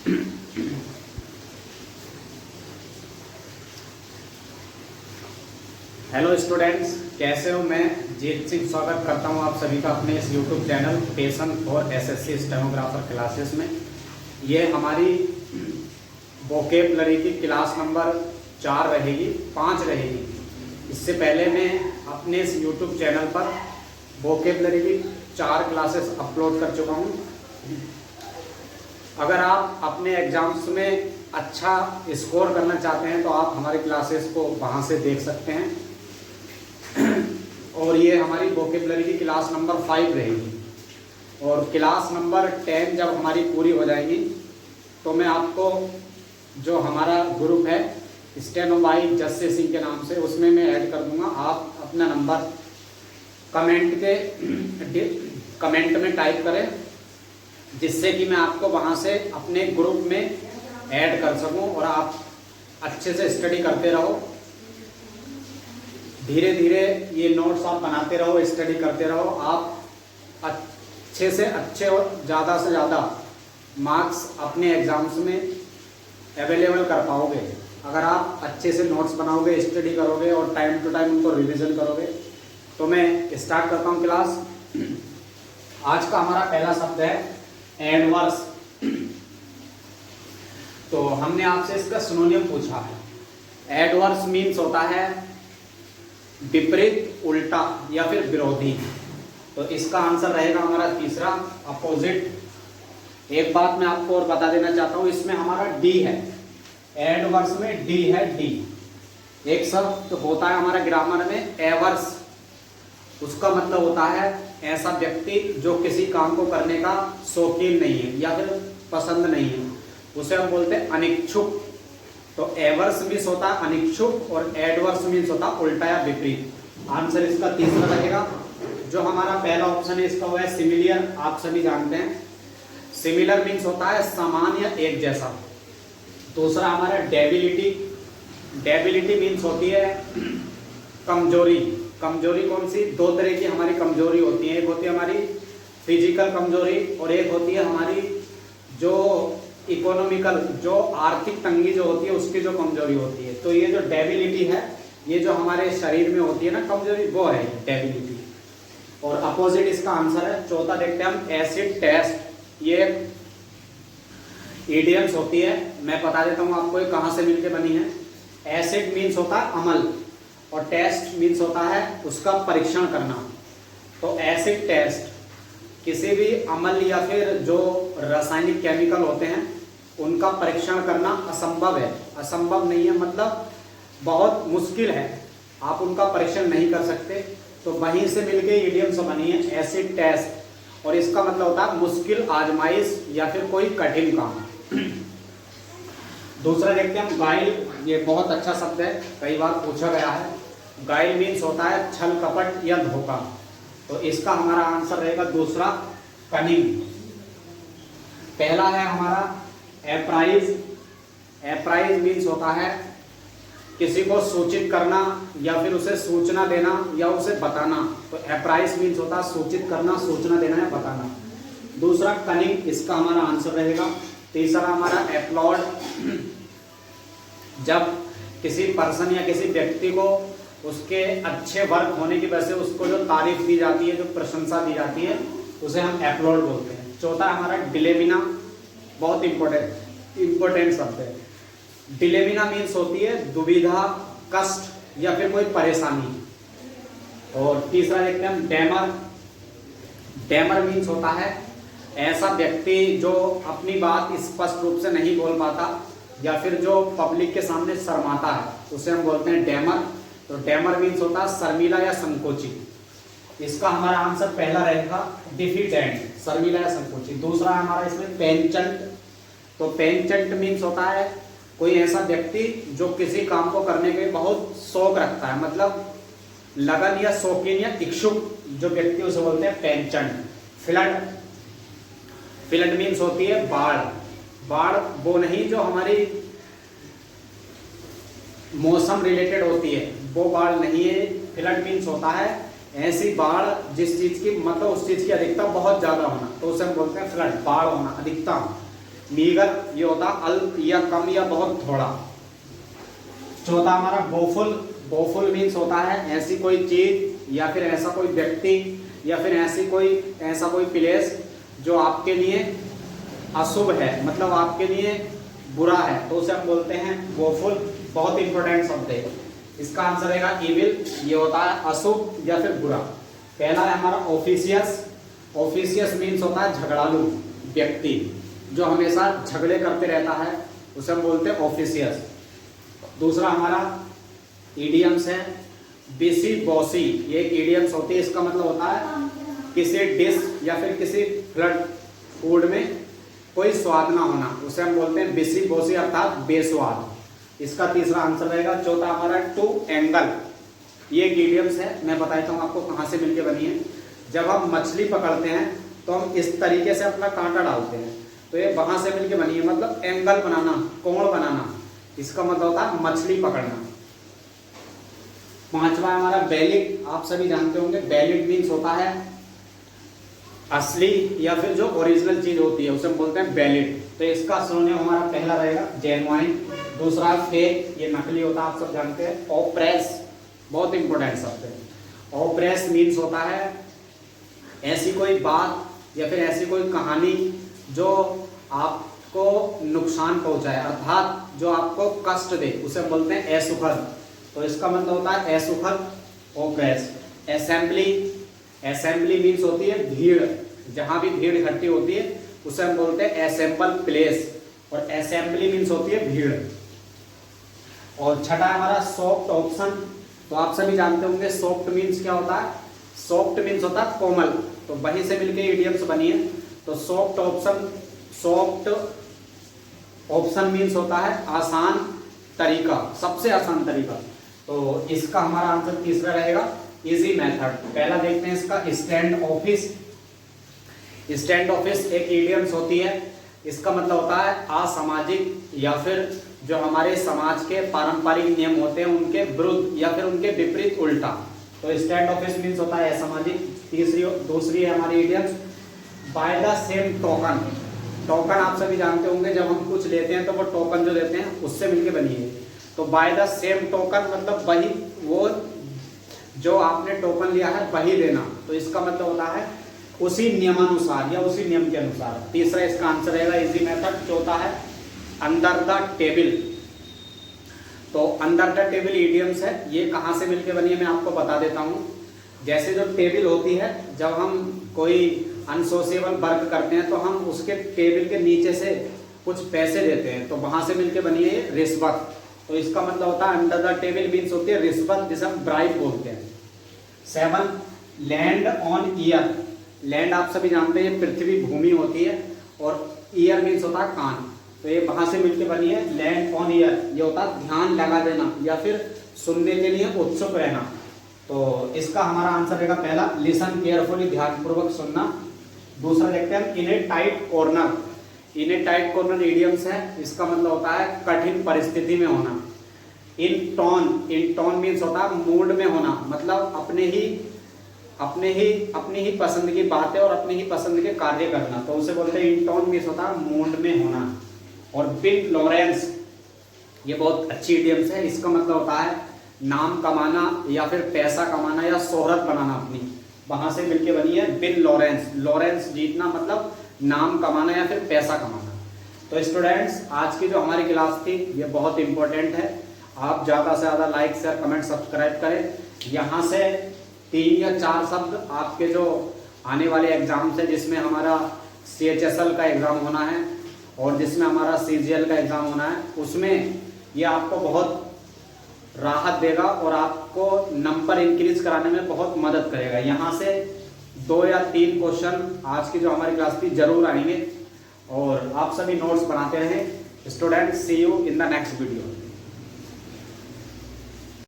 Hello students, कैसे हो? मैं जीत सिंह स्वागत करता हूं आप सभी का अपने इस YouTube channel passion for SSC stenographer classes में। ये हमारी वोकेबलरी की क्लास नंबर 4 रहेगी, 5 रहेगी। इससे पहले मैं अपने इस यूट्यूब चैनल पर वोकेबलरी की 4 क्लासेस अपलोड कर चुका हूं। अगर आप अपने एग्जाम्स में अच्छा स्कोर करना चाहते हैं तो आप हमारी क्लासेस को वहां से देख सकते हैं। और ये हमारी वोकेबलरी की क्लास नंबर 5 रहेगी। और क्लास नंबर 10 जब हमारी पूरी हो जाएगी तो मैं आपको जो हमारा ग्रुप है स्टेनो बाई जस्से सिंह के नाम से, उसमें मैं ऐड कर दूंगा। आप अपना नंबर कमेंट में टाइप करें, जिससे कि मैं आपको वहां से अपने ग्रुप में ऐड कर सकूं और आप अच्छे से स्टडी करते रहो। धीरे धीरे ये नोट्स आप बनाते रहो, स्टडी करते रहो। आप अच्छे से अच्छे और ज़्यादा से ज़्यादा मार्क्स अपने एग्जाम्स में अवेलेबल कर पाओगे अगर आप अच्छे से नोट्स बनाओगे, स्टडी करोगे और टाइम टू टाइम उनको रिवीजन करोगे। तो मैं स्टार्ट करता हूँ क्लास। आज का हमारा पहला शब्द है एडवर्स। तो हमने आपसे इसका सिनोनिम पूछा है। एडवर्स मीन्स होता है विपरीत, उल्टा या फिर विरोधी। तो इसका आंसर रहेगा हमारा तीसरा, अपोजिट। एक बात मैं आपको और बता देना चाहता हूं, इसमें हमारा डी है। एडवर्स में डी है, डी। एक शब्द होता है हमारा ग्रामर में एवर्स। उसका मतलब होता है ऐसा व्यक्ति जो किसी काम को करने का शौकीन नहीं है या फिर पसंद नहीं है, उसे हम बोलते हैं अनिच्छुक। तो एवर्स मीन्स होता है अनिच्छुक और एडवर्स मीन्स होता है उल्टा या विपरीत। आंसर इसका तीसरा लगेगा। जो हमारा पहला ऑप्शन है इसका वो है सिमिलियर। आप सभी जानते हैं सिमिलर मीन्स होता है समान या एक जैसा। दूसरा हमारा डेबिलिटी। डेबिलिटी मीन्स होती है कमजोरी। कमजोरी कौन सी? दो तरह की हमारी कमजोरी होती है। एक होती है हमारी फिजिकल कमजोरी और एक होती है हमारी जो इकोनॉमिकल, जो आर्थिक तंगी जो होती है उसकी जो कमजोरी होती है। तो ये जो डेबिलिटी है, ये जो हमारे शरीर में होती है ना कमजोरी, वो है डेबिलिटी। और अपोजिट इसका आंसर है। चौथा देखते हैं हम एसिड टेस्ट। ये इडियम्स होती है, मैं बता देता हूँ आपको ये कहाँ से मिलके बनी है। एसिड मीन्स होता है अमल और टेस्ट मीन्स होता है उसका परीक्षण करना। तो एसिड टेस्ट किसी भी अम्ल या फिर जो रासायनिक केमिकल होते हैं उनका परीक्षण करना असंभव है। असंभव नहीं है मतलब बहुत मुश्किल है, आप उनका परीक्षण नहीं कर सकते। तो वहीं से मिलके इडियम से बनी है एसिड टेस्ट। और इसका मतलब होता है मुश्किल आजमाइश या फिर कोई कठिन काम। दूसरा देखते हैं हम गाइल। ये बहुत अच्छा शब्द है, कई बार पूछा गया है। गाइल मीन्स होता है छल कपट या धोखा। तो इसका हमारा आंसर रहेगा दूसरा, कनिंग। पहला है हमारा एप्राइज। एप्राइज मीन्स होता है किसी को सूचित करना या फिर उसे सूचना देना या उसे बताना। तो एप्राइज मीन्स होता है सूचित करना, सूचना देना या बताना। दूसरा कनिंग, इसका हमारा आंसर रहेगा। तीसरा हमारा एप्लॉड। जब किसी पर्सन या किसी व्यक्ति को उसके अच्छे वर्क होने की वजह से उसको जो तारीफ दी जाती है, जो प्रशंसा दी जाती है, उसे हम एप्लॉड बोलते हैं। चौथा हमारा डिलेमिना। बहुत इंपॉर्टेंट शब्द है। डिलेमिना मीन्स होती है दुविधा, कष्ट या फिर कोई परेशानी। और तीसरा देखते हैं हम डैमर। डैमर मीन्स होता है ऐसा व्यक्ति जो अपनी बात स्पष्ट रूप से नहीं बोल पाता या फिर जो पब्लिक के सामने शर्माता है, उसे हम बोलते हैं डैमर। तो डैमर मीन्स होता है शर्मीला या संकोची। इसका हमारा आंसर पहला रहेगा डिफिडेंट, शर्मीला या संकोची। दूसरा हमारा इसमें पेंचेंट। तो पेंचेंट मीन्स होता है कोई ऐसा व्यक्ति जो किसी काम को करने के बहुत शौक रखता है, मतलब लगन या शौकीन या इच्छुक जो व्यक्ति, उसे बोलते हैं पेंचेंट। फ्लड। फ्लड मीन्स होती है बाढ़। बाढ़ वो नहीं जो हमारी मौसम रिलेटेड होती है, वो बाढ़ नहीं है। फ्लड मीन्स होता है ऐसी बाढ़ जिस चीज की मतलब उस चीज की अधिकता बहुत ज्यादा होना, तो उसे हम बोलते हैं फ्लड, बाढ़ होना, अधिकता। मीगर ये होता अल्प या कम या बहुत थोड़ा। चौथा हमारा बोफुल। बोफुल मीन्स होता है ऐसी कोई चीज या फिर ऐसा कोई व्यक्ति या फिर ऐसा कोई प्लेस जो आपके लिए अशुभ है, मतलब आपके लिए बुरा है, तो उसे हम बोलते हैं बोफुल। बहुत इंपॉर्टेंट शब्द है। इसका आंसर रहेगा इविल, ये होता है अशुभ या फिर बुरा। पहला है हमारा ऑफिशियस। ऑफिशियस मीन्स होता है झगड़ालू व्यक्ति जो हमेशा झगड़े करते रहता है, उसे हम बोलते हैं ऑफिशियस। दूसरा हमारा इडियम्स है बिसी बॉसी। ये एक इडियम्स होती है, इसका मतलब होता है किसी डिश या फिर किसी फूड में कोई स्वाद ना होना, उसे हम बोलते हैं बिसी बॉसी अर्थात बेस्वाद। इसका तीसरा आंसर रहेगा। चौथा हमारा टू एंगल। ये एक इडियम्स है, मैं बताता हूँ आपको कहाँ से मिलके बनी है। जब हम मछली पकड़ते हैं तो हम इस तरीके से अपना कांटा डालते हैं, तो ये वहां से मिलके बनी है, मतलब एंगल बनाना, कोण बनाना, इसका मतलब होता है मछली पकड़ना। पांचवा हमारा वैलिड। आप सभी जानते होंगे वैलिड मीन्स होता है असली या फिर जो ओरिजिनल चीज होती है, उसे हम बोलते हैं वैलिड। तो इसका सिनोनिम हमारा पहला रहेगा जेन्युइन। दूसरा फेक, ये नकली होता है, आप सब जानते हैं। ऑप्रेस, बहुत इंपॉर्टेंट शब्द है। ऑप्रेस मीन्स होता है ऐसी कोई बात या फिर ऐसी कोई कहानी जो आपको नुकसान पहुंचाए, अर्थात जो आपको कष्ट दे, उसे बोलते हैं असुखद। तो इसका मतलब होता है असुखद, ऑप्रेस। असेंबली, असेंबली मीन्स होती है भीड़, जहां भी भीड़ इकट्ठी होती है उसे हम बोलते हैं असेंबल प्लेस, और असेंबली मीन्स होती है भीड़। और छठा हमारा सॉफ्ट ऑप्शन। तो आप सभी जानते होंगे सॉफ्ट मीन्स क्या होता है। सॉफ्ट मीन्स होता है कोमल, तो वहीं से मिलके इडियम्स बनी है। तो soft option, soft option means होता है आसान तरीका, सबसे आसान तरीका। तो इसका हमारा आंसर तीसरा रहेगा इजी मेथड। पहला देखते हैं इसका स्टैंड ऑफिस। स्टैंड ऑफिस एक इडियम्स होती है, इसका मतलब होता है असामाजिक या फिर जो हमारे समाज के पारंपरिक नियम होते हैं उनके विरुद्ध या फिर उनके विपरीत उल्टा। तो स्टैंड ऑफिस मीन्स होता है असामाजिक। दूसरी है हमारी idioms by the same token. Token आप सभी जानते होंगे, जब हम कुछ लेते हैं तो वो टोकन जो देते हैं उससे मिलके बनी है। तो बाय द सेम टोकन मतलब वही, वो जो आपने टोकन लिया है वही देना, तो इसका मतलब होता है उसी नियमानुसार या उसी नियम के अनुसार। तीसरा इसका आंसर रहेगा इजी मेथड। चौथा है अंडर द टेबल। तो अंडर द टेबल इडियम्स है, ये कहाँ से मिलके बनी है मैं आपको बता देता हूँ। जैसे जो टेबल होती है, जब हम कोई अनसोशिएबल वर्क करते हैं तो हम उसके टेबल के नीचे से कुछ पैसे देते हैं, तो वहां से मिलके बनी है रिश्वत। तो इसका मतलब होता है अंडर द टेबल मीन्स होती है रिश्वत, जिसे हम ब्राइब बोलते हैं। 7 लैंड ऑन ईयर। लैंड आप सभी जानते हैं पृथ्वी भूमि होती है, और ईयर मीन्स होता है कान, तो ये वहां से मिलके बनी है लैंड ऑन ईयर। ये होता है ध्यान लगा देना या फिर सुनने के लिए उत्सुक रहना। तो इसका हमारा आंसर रहेगा पहला लिसन केयरफुली, ध्यानपूर्वक सुनना। दूसरा देखते हैं in a tight corner. In a tight corner idioms है, इसका मतलब होता है कठिन परिस्थिति में होना। इन टोन मीन्स होता है मूड में होना, मतलब अपनी ही पसंद की बातें और अपनी ही पसंद के कार्य करना, तो उसे बोलते हैं इन टोन मीन्स होता है मूड में होना। और बिन लॉरेंस, ये बहुत अच्छी इडियम्स है, इसका मतलब होता है नाम कमाना या फिर पैसा कमाना या शोहरत बनाना अपनी, वहां से मिलके बनी है बिन लॉरेंस। लॉरेंस जीतना मतलब नाम कमाना या फिर पैसा कमाना। तो स्टूडेंट्स, आज की जो हमारी क्लास थी ये बहुत इंपॉर्टेंट है। आप ज़्यादा से ज़्यादा लाइक शेयर कमेंट सब्सक्राइब करें। यहाँ से 3 या 4 शब्द आपके जो आने वाले एग्जाम्स है, जिसमें हमारा CHSL का एग्ज़ाम होना है और जिसमें हमारा CGL का एग्ज़ाम होना है, उसमें ये आपको बहुत राहत देगा और आपको नंबर इंक्रीज कराने में बहुत मदद करेगा। यहाँ से 2 या 3 क्वेश्चन आज की जो हमारी क्लास थी जरूर आएंगे, और आप सभी नोट्स बनाते रहें। Students, see you in the next video.